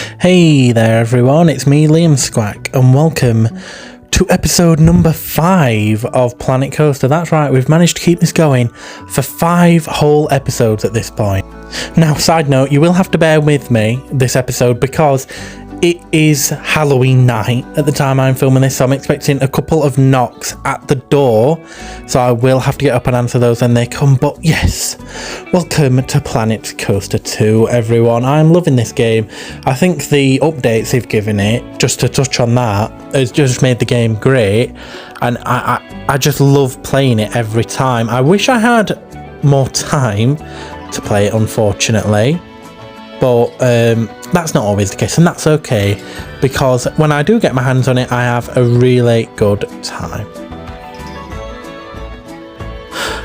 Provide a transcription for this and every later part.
Hey there everyone, it's me Liam Squack and welcome to episode number 5 of Planet Coaster. That's right, we've managed to keep this going for 5 whole episodes at this point. Now, side note, you will have to bear with me this episode because it is Halloween night at the time I'm filming this, so I'm expecting a couple of knocks at the door, so I will have to get up and answer those when they come. But yes, welcome to Planet Coaster 2 everyone. I'm loving this game. I think the updates they've given it, just to touch on that, has just made the game great, and I just love playing it every time. I wish I had more time to play it, unfortunately, but that's not always the case, and that's okay, because when I do get my hands on it, I have a really good time.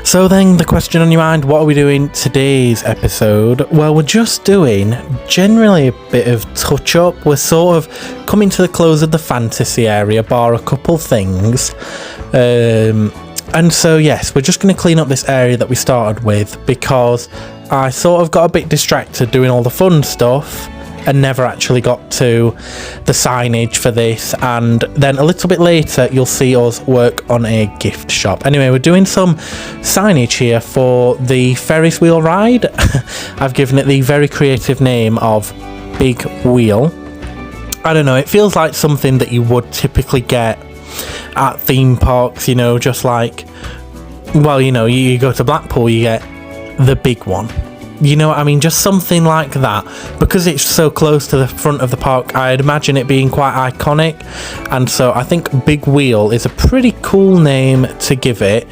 So then, the question on your mind, what are we doing today's episode? Well, we're just doing generally a bit of touch up. We're sort of coming to the close of the fantasy area, bar a couple things. And so yes, we're just going to clean up this area that we started with, because I sort of got a bit distracted doing all the fun stuff and never actually got to the signage for this, and then a little bit later you'll see us work on a gift shop. Anyway, we're doing some signage here for the Ferris wheel ride. I've given it the very creative name of Big Wheel. I don't know, it feels like something that you would typically get at theme parks, you know, just like, well, you know, you go to Blackpool, you get the big one, you know what I mean, just something like that. Because it's so close to the front of the park, I'd imagine it being quite iconic, and so I think Big Wheel is a pretty cool name to give it.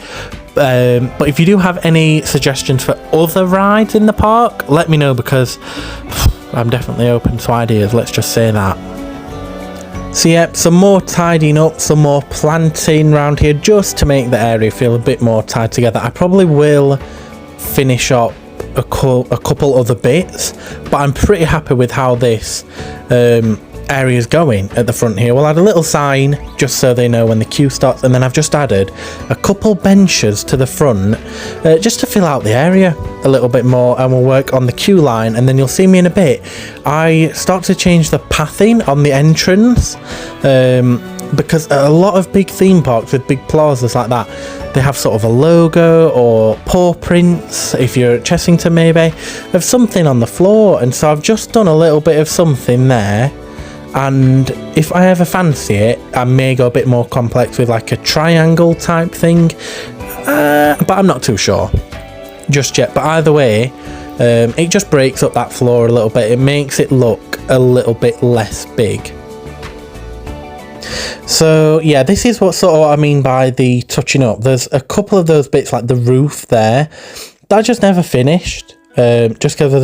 But if you do have any suggestions for other rides in the park, let me know, because I'm definitely open to ideas, let's just say that. So yeah, some more tidying up, some more planting around here, just to make the area feel a bit more tied together. I probably will finish up a couple other bits, but I'm pretty happy with how this area is going at the front here. We'll add a little sign just so they know when the queue starts, and then I've just added a couple benches to the front just to fill out the area a little bit more, and we'll work on the queue line, and then you'll see me in a bit. I start to change the pathing on the entrance, because a lot of big theme parks with big plazas like that, they have sort of a logo or paw prints, if you're at Chessington maybe, of something on the floor, and so I've just done a little bit of something there. And if I ever fancy it, I may go a bit more complex with like a triangle type thing, but I'm not too sure just yet. But either way, it just breaks up that floor a little bit. It makes it look a little bit less big. So yeah, this is what I mean by the touching up. There's a couple of those bits like the roof there that I just never finished. Just because I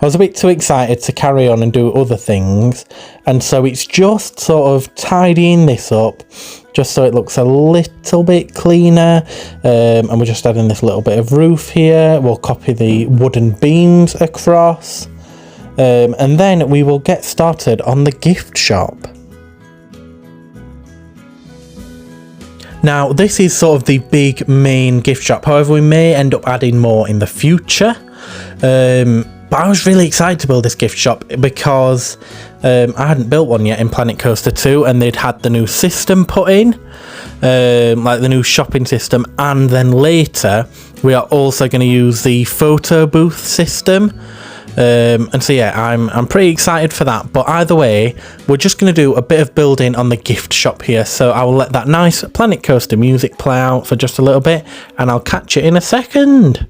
was a bit too excited to carry on and do other things, and so it's just sort of tidying this up just so it looks a little bit cleaner, and we're just adding this little bit of roof here. We'll copy the wooden beams across, and then we will get started on the gift shop. Now, this is sort of the big main gift shop, however we may end up adding more in the future. But I was really excited to build this gift shop because I hadn't built one yet in Planet Coaster 2, and they'd had the new system put in, like the new shopping system, and then later we are also going to use the photo booth system. And so yeah, I'm pretty excited for that. But either way, we're just going to do a bit of building on the gift shop here, so I will let that nice Planet Coaster music play out for just a little bit, and I'll catch you in a second.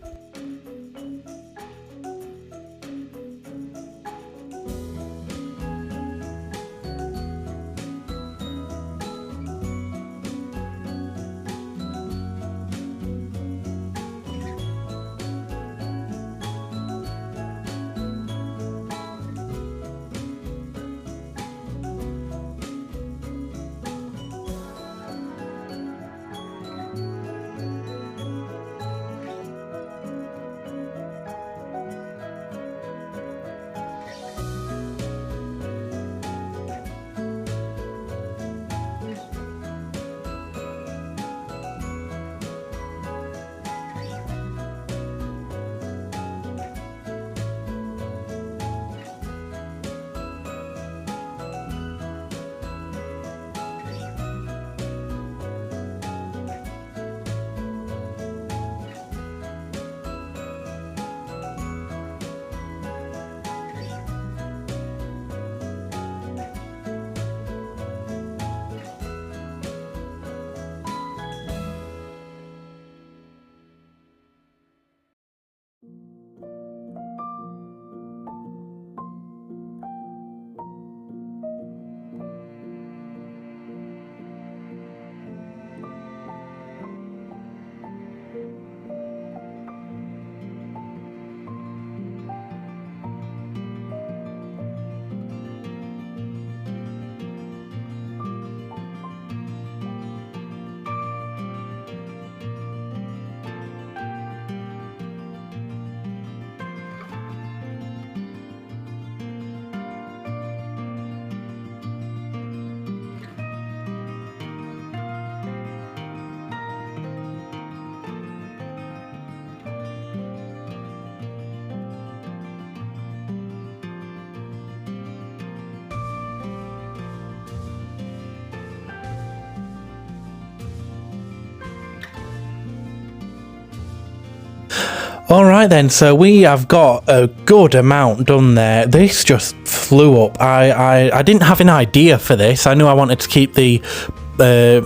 Alright then, so we have got a good amount done there. This just flew up. I didn't have an idea for this. I knew I wanted to keep the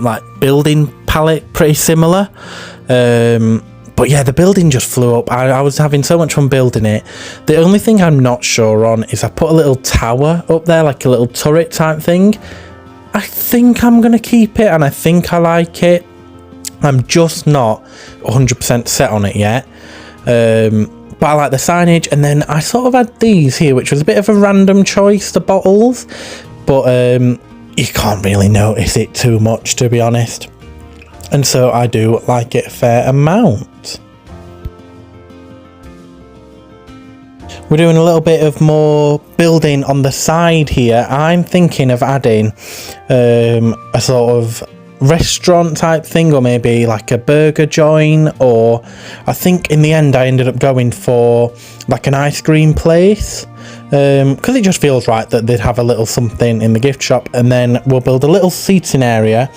like building palette pretty similar. But yeah, the building just flew up. I was having so much fun building it. The only thing I'm not sure on is I put a little tower up there, like a little turret type thing. I think I'm going to keep it and I think I like it. I'm just not 100% set on it yet. But I like the signage, and then I sort of had these here, which was a bit of a random choice, the bottles, but you can't really notice it too much, to be honest, and so I do like it a fair amount. We're doing a little bit of more building on the side here. I'm thinking of adding a sort of restaurant type thing, or maybe like a burger joint, or I think in the end I ended up going for like an ice cream place, because it just feels right that they'd have a little something in the gift shop. And then we'll build a little seating area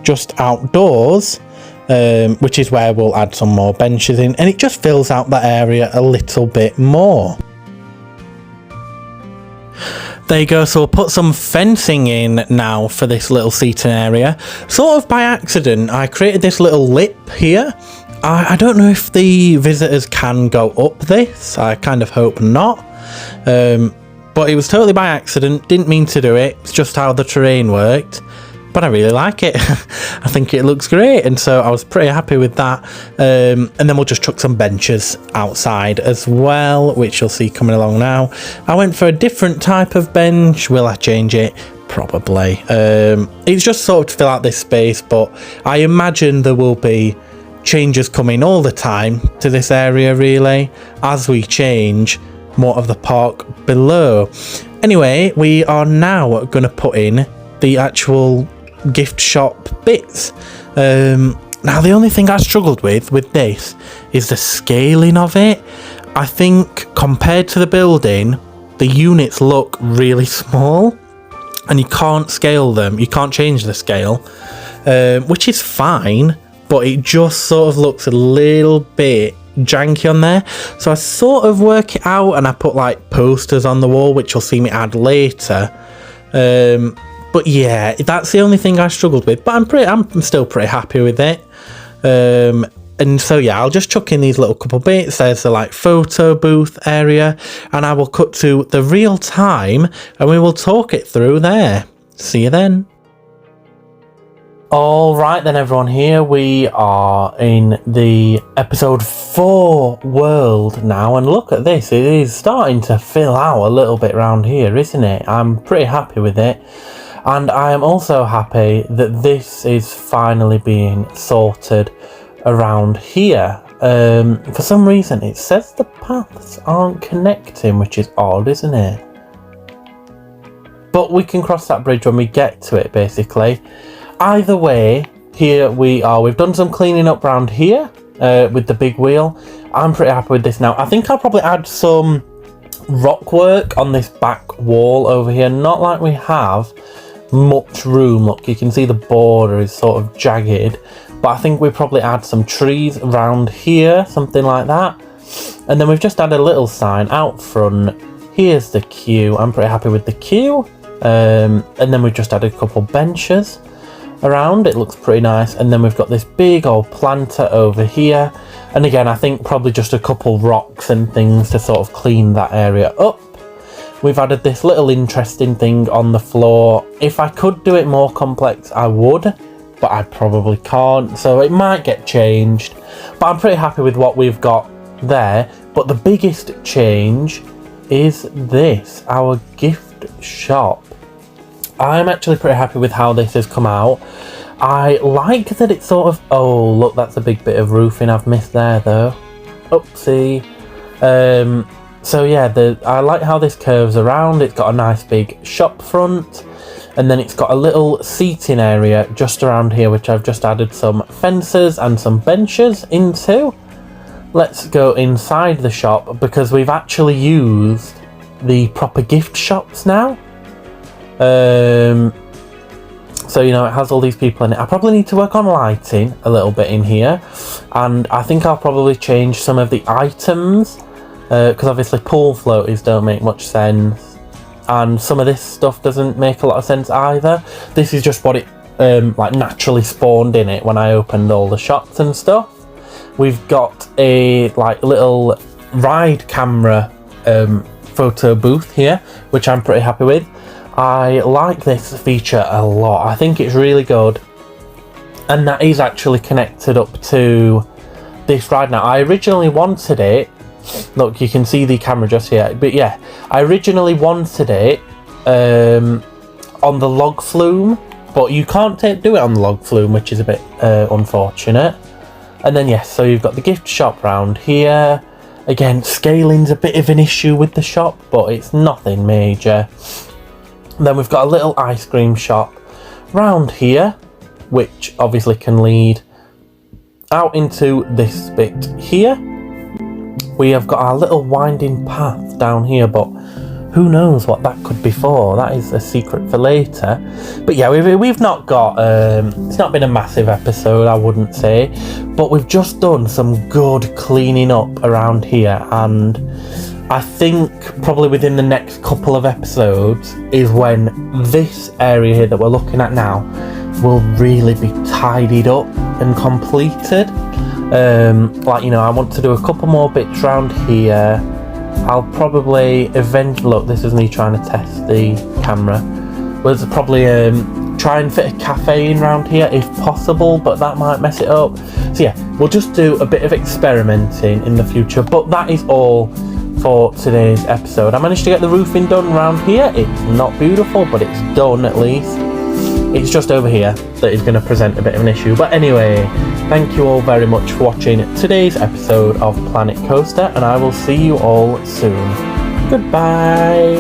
just outdoors, which is where we'll add some more benches in, and it just fills out that area a little bit more. There you go, so we'll put some fencing in now for this little seating area. Sort of by accident, I created this little lip here. I don't know if the visitors can go up this. I kind of hope not. But it was totally by accident, didn't mean to do it. It's just how the terrain worked. But I really like it. I think it looks great, and so I was pretty happy with that. And then we'll just chuck some benches outside as well, which you'll see coming along now. I went for a different type of bench. Will I change it? Probably. It's just sort of to fill out this space, but I imagine there will be changes coming all the time to this area, really, as we change more of the park below. Anyway, we are now going to put in the actual gift shop bits. Now the only thing I struggled with this is the scaling of it. I think compared to the building, the units look really small and you can't scale them, you can't change the scale, which is fine, but it just sort of looks a little bit janky on there. So I sort of work it out and I put like posters on the wall, which you'll see me add later. But yeah, that's the only thing I struggled with, but I'm still pretty happy with it. And so yeah, I'll just chuck in these little couple bits. There's the like photo booth area, and I will cut to the real time and we will talk it through there. See you then. Alright then everyone, here we are in the episode 4 world now, and look at this, it is starting to fill out a little bit around here, isn't it? I'm pretty happy with it. And I am also happy that this is finally being sorted around here. For some reason it says the paths aren't connecting, which is odd, isn't it? But we can cross that bridge when we get to it, basically. Either way, here we are. We've done some cleaning up around here with the big wheel. I'm pretty happy with this now. I think I'll probably add some rock work on this back wall over here. Not like we have much room. Look, you can see the border is sort of jagged, but I think we probably add some trees around here, something like that. And then we've just added a little sign out front. Here's the queue. I'm pretty happy with the queue. And then we've just added a couple benches around. It looks pretty nice. And then we've got this big old planter over here, and again I think probably just a couple rocks and things to sort of clean that area up. We've added this little interesting thing on the floor. If I could do it more complex I would, but I probably can't, so it might get changed. But I'm pretty happy with what we've got there. But the biggest change is this, our gift shop. I'm actually pretty happy with how this has come out. I like that it's sort of... Oh, look, that's a big bit of roofing I've missed there, though. Oopsie. So yeah, I like how this curves around. It's got a nice big shop front. And then it's got a little seating area just around here, which I've just added some fences and some benches into. Let's go inside the shop, because we've actually used the proper gift shops now. So, you know, it has all these people in it. I probably need to work on lighting a little bit in here. And I think I'll probably change some of the items. Because obviously pool floaties don't make much sense. And some of this stuff doesn't make a lot of sense either. This is just what it like naturally spawned in it when I opened all the shops and stuff. We've got a like little ride camera photo booth here, which I'm pretty happy with. I like this feature a lot. I think it's really good, and that is actually connected up to this ride now. I originally wanted it, look, you can see the camera just here, but yeah, I originally wanted it on the log flume, but you can't do it on the log flume, which is a bit unfortunate. And then yes, so you've got the gift shop round here. Again, scaling's a bit of an issue with the shop, but it's nothing major. Then we've got a little ice cream shop round here, which obviously can lead out into this bit here. We have got our little winding path down here, but who knows what that could be for. That is a secret for later. But yeah, we've not got, it's not been a massive episode, I wouldn't say, but we've just done some good cleaning up around here, and I think probably within the next couple of episodes is when this area here that we're looking at now will really be tidied up and completed. Like, you know, I want to do a couple more bits around here. I'll probably eventually, look, this is me trying to test the camera. We'll probably try and fit a cafe in around here if possible, but that might mess it up. So yeah, we'll just do a bit of experimenting in the future, but that is all for today's episode. I managed to get the roofing done around here. It's not beautiful, but it's done at least. It's just over here that is going to present a bit of an issue. But anyway, thank you all very much for watching today's episode of Planet Coaster, and I will see you all soon. Goodbye.